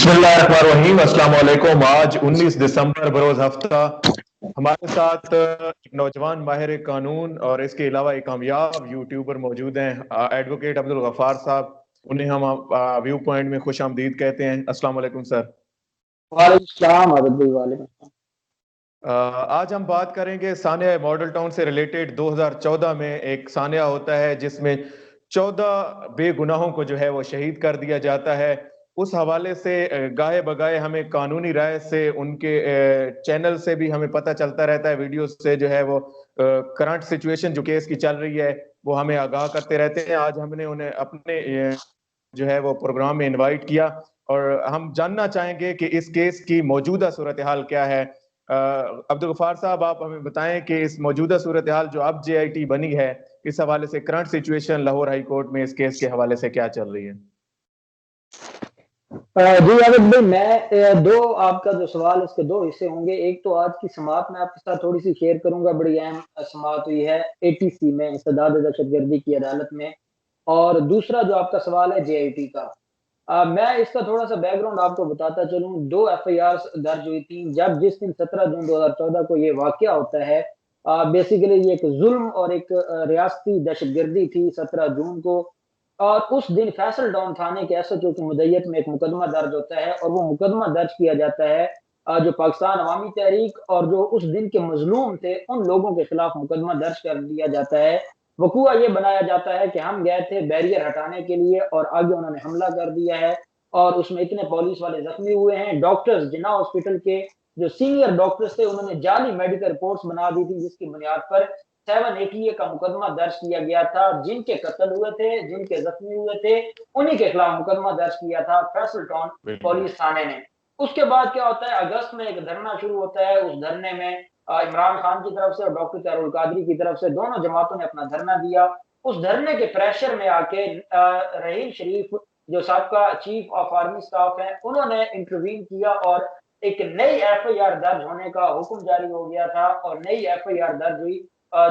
बिस्मिल्लाहिर्रहमानिर्रहीम। अस्सलाम वालेकुम। आज 19 दिसंबर बरोज हफ्ता हमारे साथ एक नौजवान माहिर कानून और इसके अलावा एक कामयाब यूट्यूबर मौजूद हैं, एडवोकेट अब्दुल गफ्फार साहब। उन्हें हम व्यू पॉइंट में खुश आमदीद कहते हैं। अस्सलाम वालेकुम सर। वालेकुम वालेकुम। आज हम बात करेंगे सानिया मॉडल टाउन से रिलेटेड। 2014 में एक सानिया होता है जिसमें 14 बेगुनाहों को जो है वो शहीद कर दिया जाता है। उस हवाले से गाहे बगाए हमें कानूनी राय से, उनके चैनल से भी हमें पता चलता रहता है, वीडियो से जो है वो करंट सिचुएशन जो केस की चल रही है वो हमें आगाह करते रहते हैं। आज हमने उन्हें अपने जो है वो प्रोग्राम में इनवाइट किया और हम जानना चाहेंगे कि इस केस की मौजूदा सूरत हाल क्या है। अब्दुल गफ्फार साहब, आप हमें बताएं कि इस मौजूदा सूरत हाल जो अब जेआईटी बनी है, इस हवाले से current situation Lahore high court में इस केस के हवाले से क्या चल रही है। जी आबिद भाई, मैं दो आपका जो सवाल उसके दो हिस्से होंगे। एक तो आज की समात मैं आपके साथ थोड़ी सी शेयर करूंगा। बड़ी अहम समात हुई है एटीसी में, इंसदाद दहशतगर्दी की अदालत में। और दूसरा जो आपका सवाल है जेआईटी का, मैं इसका थोड़ा सा बैकग्राउंड आपको बताता चलूं। दो एफआईआर दर्ज हुई थी जब जिस दिन 17 जून 2014 को ये वाकया होता है। बेसिकली ये एक जुल्म और एक रियासती दहशतगर्दी थी 17 जून को। और उस दिन फैसल टाउन थाने के एसएचओ की मुद्दत में एक मुकदमा दर्ज होता है और वो मुकदमा दर्ज किया जाता है जो पाकिस्तान अवामी तहरीक और जो उस दिन के मजलूम थे उन लोगों के खिलाफ मुकदमा दर्ज कर दिया जाता है। वकूआ ये बनाया जाता है कि हम गए थे बैरियर हटाने के लिए और आगे उन्होंने हमला कर दिया है और उसमें इतने पुलिस वाले जख्मी हुए हैं। डॉक्टर्स जिन्ना हॉस्पिटल के जो सीनियर डॉक्टर्स थे उन्होंने जाली मेडिकल रिपोर्ट्स बना दी थी जिसकी बुनियाद पर 780 का मुकदमा दर्ज किया गया था। जिनके कत्ल हुए थे, जिनके जख्मी हुए थे, उन्हीं के खिलाफ मुकदमा दर्ज किया था फैसल टाउन पुलिस थाने ने। उसके बाद क्या होता है, अगस्त में एक धरना शुरू होता है। उस धरने में इमरान खान की तरफ से और डॉक्टर तैरुल कादरी की तरफ से दोनों जमातों ने अपना धरना दिया। उस धरने के प्रेशर में आके रहील शरीफ जो सबका चीफ ऑफ आर्मी स्टाफ है उन्होंने इंटरवीन किया और एक नई एफआईआर दर्ज होने का हुक्म जारी हो गया था और नई एफआईआर दर्ज हुई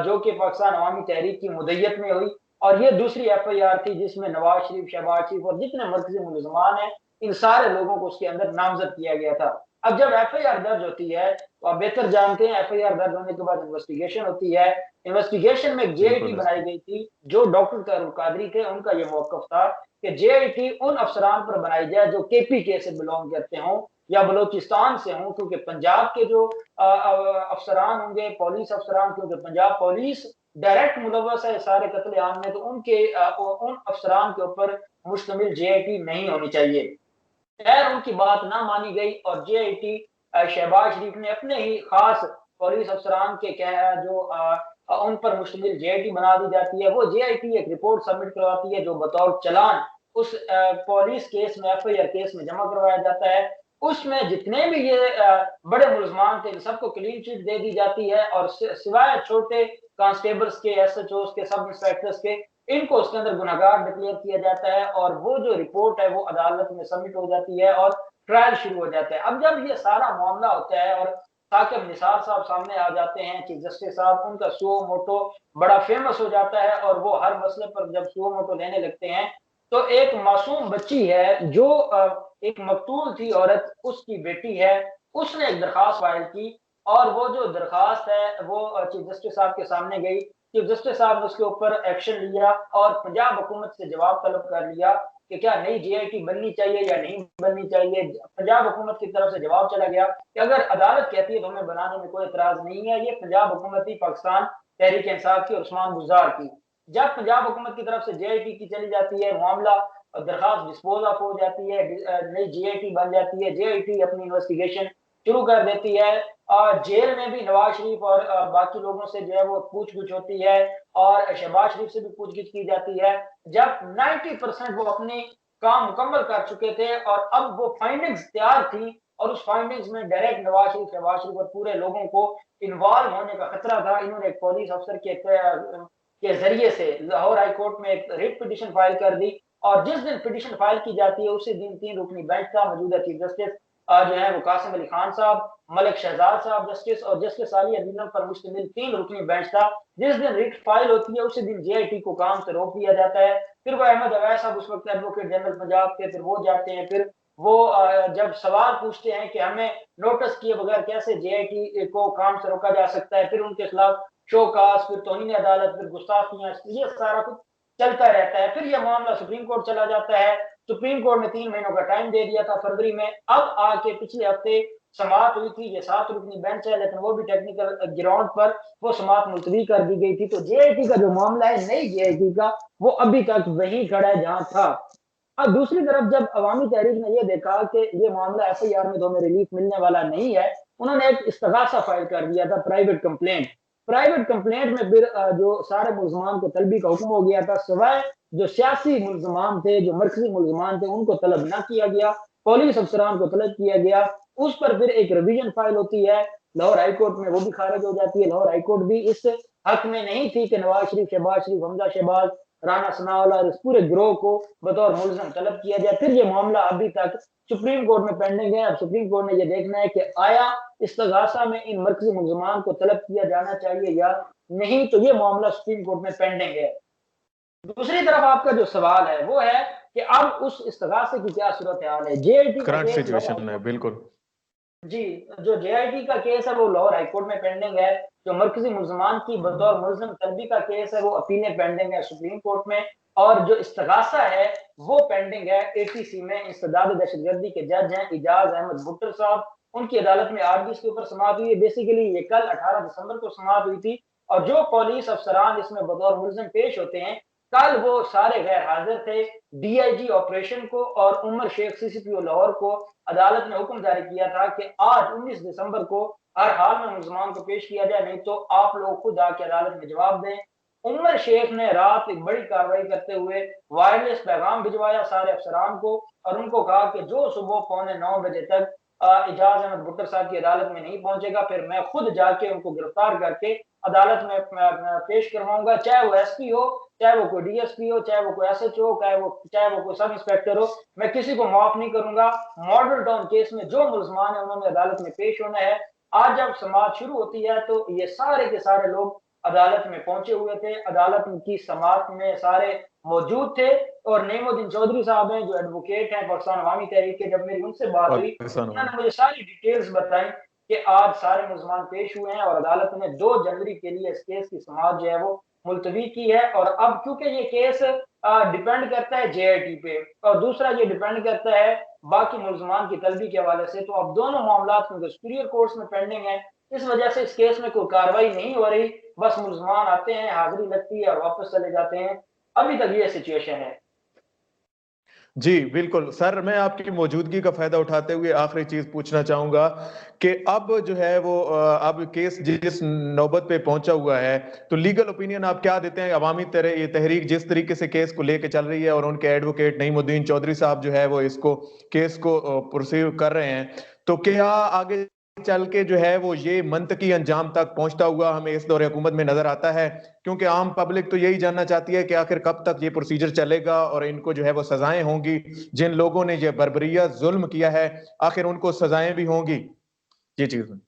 जो कि पाकिस्तान अवामी तहरीक की मुद्दत में हुई। और ये दूसरी एफआईआर थी जिसमें नवाज शरीफ, शहबाज शरीफ और जितने मरकजी मुलजमान हैं इन सारे लोगों को उसके अंदर नामजद किया गया था। अब जब एफआईआर दर्ज होती है तो आप बेहतर जानते हैं एफआईआर दर्ज होने के बाद इन्वेस्टिगेशन होती है। इन्वेस्टिगेशन में जेआईटी बनाई गई थी। जो डॉक्टर तैरुल कादरी थे उनका यह मौकफ था कि जेआईटी उन अफसरान पर बनाई जाए जो केपीके से बिलोंग करते हों या बलोचिस्तान से हों, क्योंकि पंजाब के जो अफसरान होंगे, पुलिस अफसरान, क्योंकि पंजाब पुलिस डायरेक्ट मुलव्वस है सारे कत्ले आम में, तो उनके उन अफसरान के ऊपर मुश्तमिल जेआईटी नहीं होनी चाहिए। खैर उनकी बात ना मानी गई और जेआईटी शहबाज शरीफ ने अपने ही खास पुलिस अफसरान के कह जो उन पर मुश्तमिल जेआईटी बना दी जाती है। वो जेआईटी एक रिपोर्ट सबमिट करवाती है जो बतौर चलान उस पुलिस केस में, एफआईआर केस में जमा करवाया जाता है। उसमें जितने भी ये बड़े मुलजमान थे इन सबको क्लीन चिट दे दी जाती है और सिवाय छोटे कांस्टेबल्स के, एसएचओस के, सब इंस्पेक्टर्स के, इनको उसके अंदर गुनहगार डिक्लेयर किया जाता है और वो जो रिपोर्ट है वो अदालत में सबमिट हो जाती है और ट्रायल शुरू हो जाता है। अब जब ये सारा मामला होता है और साकिब निसार साहब सामने आ जाते हैं, चीफ जस्टिस साहब, उनका सुओ मोटो बड़ा फेमस हो जाता है और वो हर मसले पर जब सुओ मोटो लेने लगते हैं तो एक मासूम बच्ची है जो एक मकतूल थी औरत, उसकी बेटी है, उसने एक दरखास्त फाइल की और वो जो दरखास्त है वो चीफ जस्टिस साहब के सामने गई। चीफ जस्टिस साहब ने उसके ऊपर एक्शन लिया और पंजाब हुकूमत से जवाब तलब कर लिया कि क्या नई जेआईटी बननी चाहिए या नहीं बननी चाहिए। पंजाब हुकूमत की तरफ से जवाब चला गया कि अगर अदालत कहती है तो हमें बनाने में कोई एतराज नहीं है। ये पंजाब हुकूमत थी पाकिस्तान तहरीक इंसाफ की और उस्मान गुजार की। जब पंजाब हुकूमत की तरफ से जेआईटी की चली जाती है, मामला दरखास्त डिस्पोज ऑफ हो जाती है, नई जेआईटी बन जाती है, जेआईटी अपनी इन्वेस्टिगेशन शुरू कर देती है। और जेल में भी नवाज शरीफ और बाकी लोगों से जो है वो पूछगछ होती है और शहबाज शरीफ से भी पूछगिछ की जाती है। जब 90% वो अपने काम मुकम्मल कर चुके थे और अब वो फाइंडिंग्स तैयार थी और उस फाइंडिंग्स में डायरेक्ट नवाज शरीफ, शहबाज शरीफ और पूरे लोगों को इन्वॉल्व होने का खतरा था। इन्होंने एक पुलिस अफसर के जरिए से लाहौर हाई कोर्ट में एक रिट पिटिशन फाइल कर दी और जिस दिन पिटिशन फाइल की जाती है उसी दिन 3 रुकनी बेंच का मौजूदा चीफ जस्टिस जो है वो कासिम अली खान साहब, मलिक शहजाद साहब जस्टिस और जस्टिस आलिया नीलम पर मुश्तमिल 3 रुकनी बेंच था। जिस दिन रिट फाइल होती है उसी दिन जेआईटी को काम से रोक दिया जाता है। फिर वो अहमद अवैस साहब उस वक्त एडवोकेट जनरल पंजाब के, फिर वो जाते हैं, फिर वो जब सवाल पूछते हैं कि हमें नोटिस किए बगैर कैसे जेआईटी को काम से रोका जा सकता है, फिर उनके खिलाफ शोकास, फिर तौहीन अदालत, फिर गुस्ताखियां, ये सारा कुछ चलता रहता है। फिर ये मामला सुप्रीम कोर्ट चला जाता है। सुप्रीम कोर्ट ने 3 महीनों का टाइम दे दिया था फरवरी में। अब आके पिछले हफ्ते समाअत हुई थी, ये 7 रुकनी बेंच है, लेकिन वो भी टेक्निकल ग्राउंड पर वो समाअत मुलतवी कर दी गई थी। तो जेआईटी का जो मामला है, नई जेआईटी का, वो अभी तक वहीं खड़ा है जहां था। अब दूसरी तरफ जब अवामी तहरीक ने ये देखा कि ये मामला एफआईआर में तो हमें रिलीफ मिलने वाला नहीं है, उन्होंने एक इस्तगासा फाइल कर दिया था, प्राइवेट कंप्लेंट। प्राइवेट कंप्लेंट में फिर जो सारे मुल्जमान को तलबी का हुक्म हो गया था, सिवाय जो सियासी मुल्जमान थे, जो मरकजी मुल्जमान थे, उनको तलब ना किया गया, पुलिस अफसरान को तलब किया गया। उस पर फिर एक रिवीजन फाइल होती है लाहौर हाई कोर्ट में, वो भी खारिज हो जाती है। लाहौर हाई कोर्ट भी इस हक में नहीं थी कि नवाज शरीफ, शहबाज शरीफ, हमजा शहबाज, राना सनाउल्लाह और इस पूरे गिरोह को बतौर मुल्ज़िम तलब किया जाए। फिर ये मामला अभी तक सुप्रीम कोर्ट में पेंडिंग है। अब सुप्रीम कोर्ट ने ये देखना है कि आया इस्तगासा में इन मरकजी मुल्ज़िमान को तलब किया जाना चाहिए या नहीं, तो ये मामला सुप्रीम कोर्ट में पेंडिंग है। दूसरी तरफ आपका जो सवाल है वो है कि अब उस इस्तगासे की क्या सूरत हाल है। जेआईटी का करंट केस लाहौर सिचुएशन है, बिल्कुल। जी, जो जेआईटी का केस है वो लाहौर हाईकोर्ट में पेंडिंग है। जो मरकजी मुल्जमान की बतौर मुल्जिम तलबी का केस है वो अपीलें पेंडिंग है सुप्रीम कोर्ट में। और जो इस्तगासा है वो पेंडिंग है एटीसी में। इंसदाद दहशतगर्दी के जज हैं इजाज अहमद भुट्टर साहब, उनकी अदालत में आज भी इसके ऊपर समाअत हुई है। बेसिकली ये कल 18 दिसंबर को समाअत हुई थी। और जो पुलिस अफसरान इसमें बतौर मुल्जिम पेश होते हैं, कल वो सारे गैर हाजिर थे। डीआईजी ऑपरेशन को और उमर शेख सीसीपीओ लाहौर को अदालत ने हुक्म जारी किया था कि आज 19 दिसंबर को हर हाल में मुल्जमान को पेश किया जाए, नहीं तो आप लोग खुद आके अदालत में जवाब दें। उमर शेख ने रात एक बड़ी कार्रवाई करते हुए वायरलेस पैगाम भिजवाया सारे अफसरान को और उनको कहा कि जो सुबह 8:45 बजे तक इजाज अहमद भुट्टर साहब की अदालत में नहीं पहुंचेगा, फिर मैं खुद जाके उनको गिरफ्तार करके अदालत में पेश करवाऊंगा, चाहे वो एसपी हो, चाहे वो कोई डीएसपी हो, चाहे वो कोई एसएचओ हो, चाहे वो कोई सब इंस्पेक्टर हो, मैं किसी को माफ नहीं करूंगा। मॉडल टाउन केस में जो मुल्जमान है उन्होंने अदालत में पेश होना है। आज जब समाअत शुरू होती है तो ये सारे के सारे लोग अदालत में पहुंचे हुए थे। अदालत की समाअत में सारे मौजूद थे। और नईमुद्दीन चौधरी साहब हैं जो एडवोकेट हैं पाकिस्तान अवामी तहरीक के, जब मेरी उनसे बात हुई पाकिस्तान में। उन्होंने मुझे सारी डिटेल्स बताई कि आज सारे मुल्जमान पेश हुए हैं और अदालत ने 2 जनवरी के लिए इस केस की समाअत जो है वो मुलतवी की है। और अब क्योंकि ये केस डिपेंड करता है जेआईटी पे और दूसरा ये डिपेंड करता है बाकी मुल्जमान की तलबी के हवाले से, तो अब दोनों मामला क्योंकि सुपीरियर कोर्ट्स में पेंडिंग है, इस वजह से इस केस में कोई कार्रवाई नहीं हो रही। बस मुल्जमान आते हैं, हाजिरी लगती है और वापस चले जाते हैं। अभी तक ये सिचुएशन है। जी, बिल्कुल। सर, मैं आपकी मौजूदगी का फ़ायदा उठाते हुए आखिरी चीज़ पूछना चाहूँगा कि अब जो है वो अब केस जिस नौबत पे पहुँचा हुआ है, तो लीगल ओपिनियन आप क्या देते हैं? अवामी तहरीक जिस तरीके से केस को लेके चल रही है और उनके एडवोकेट नईमुद्दीन चौधरी साहब जो है वो इसको केस को प्रोसीव कर रहे हैं, तो क्या आगे चल के जो है वो ये मंतकी अंजाम तक पहुँचता हुआ हमें इस दौर हुकूमत में नज़र आता है? क्योंकि आम पब्लिक तो यही जानना चाहती है कि आखिर कब तक ये प्रोसीजर चलेगा और इनको जो है वो सजाएं होंगी, जिन लोगों ने ये बर्बरियत जुल्म किया है, आखिर उनको सजाएं भी होंगी। ये चीज।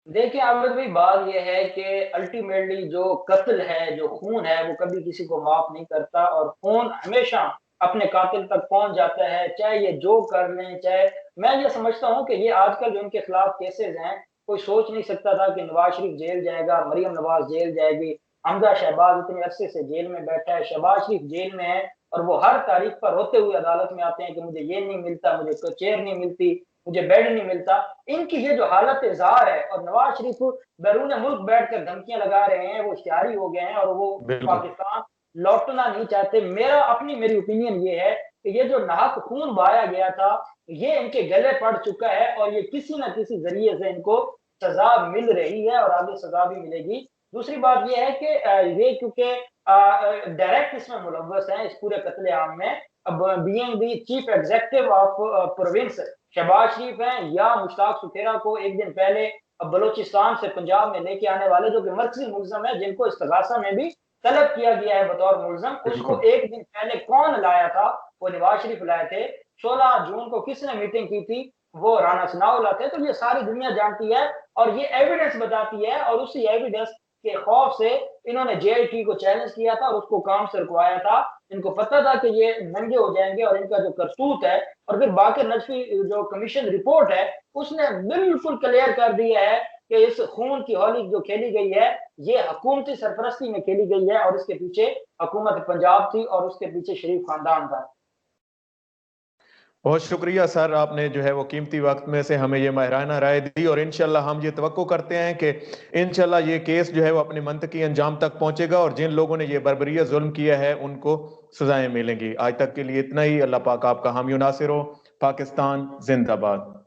देखिए आमिर भाई, बात यह है कि अल्टीमेटली जो कत्ल है, जो खून है, वो कभी किसी को माफ नहीं करता और खून हमेशा अपने कातिल तक पहुंच जाता है, चाहे ये जो कर लें। चाहे मैं ये समझता हूं कि ये आजकल जो इनके खिलाफ केसेस हैं, कोई सोच नहीं सकता था कि नवाज शरीफ जेल जाएगा, मरियम नवाज जेल जाएगी, हमजा शहबाज इतने अरसे से जेल में बैठा है, शहबाज शरीफ जेल में है और वो हर तारीख पर रोते हुए अदालत में आते हैं कि मुझे ये नहीं मिलता, मुझे चेयर नहीं मिलती, मुझे बेड नहीं मिलता। इनकी ये जो हालत जार है और नवाज शरीफ बैरून मुल्क बैठकर धमकियां लगा रहे हैं, वो इश्तिहारी हो गए हैं और वो बिल्कुल। पाकिस्तान लौटना नहीं चाहते। मेरी ओपिनियन ये है कि ये जो नाहक खून बहाया गया था, ये इनके गले पड़ चुका है और ये किसी ना किसी जरिए से इनको सजा मिल रही है और आगे सजा भी मिलेगी। दूसरी बात ये है कि ये क्योंकि डायरेक्ट इसमें मुलव्वस हैं इस पूरे कत्लेआम में, अब being the chief executive of province Shahbaz Sharif हैं या मुश्ताक सुखेरा को एक दिन पहले बलूचिस्तान से पंजाब में लेके आने वाले जो कि मरकजी मुल्जम है, जिनको इस्तगासा में भी तलब किया गया है बतौर मुल्जम, उसको बिल्कुल। एक दिन पहले कौन लाया था? वो नवाज शरीफ लाए थे। 16 जून को किसने मीटिंग की थी? वो राना सनाउल्लाह थे। तो ये सारी दुनिया जानती है और ये एविडेंस बताती है और उसी एविडेंस के खौफ से इन्होंने JIT को चैलेंज किया था और उसको काम से रुकवाया था। इनको पता था कि ये नंगे हो जाएँगे और इनका जो करतूत है, और फिर बाक़िर नज़फ़ी जो कमीशन रिपोर्ट है, उसने बिल्कुल क्लियर कर दिया है कि इस खून की होली जो खेली गई है, ये हुकूमती सरपरस्ती में खेली गई है और इसके पीछे हुकूमत पंजाब थी और उसके पीछे शरीफ खानदान था। बहुत शुक्रिया सर, आपने जो है वो कीमती वक़्त में से हमें ये माहिराना राय दी और इंशाअल्लाह हम ये तवक्को करते हैं कि इंशाअल्लाह ये केस जो है वो अपने मंतकी अंजाम तक पहुँचेगा और जिन लोगों ने ये बर्बरियत ज़ुल्म किया है, उनको सज़ाएँ मिलेंगी। आज तक के लिए इतना ही। अल्लाह पाक आपका हामी नासिर हो। पाकिस्तान ज़िंदाबाद।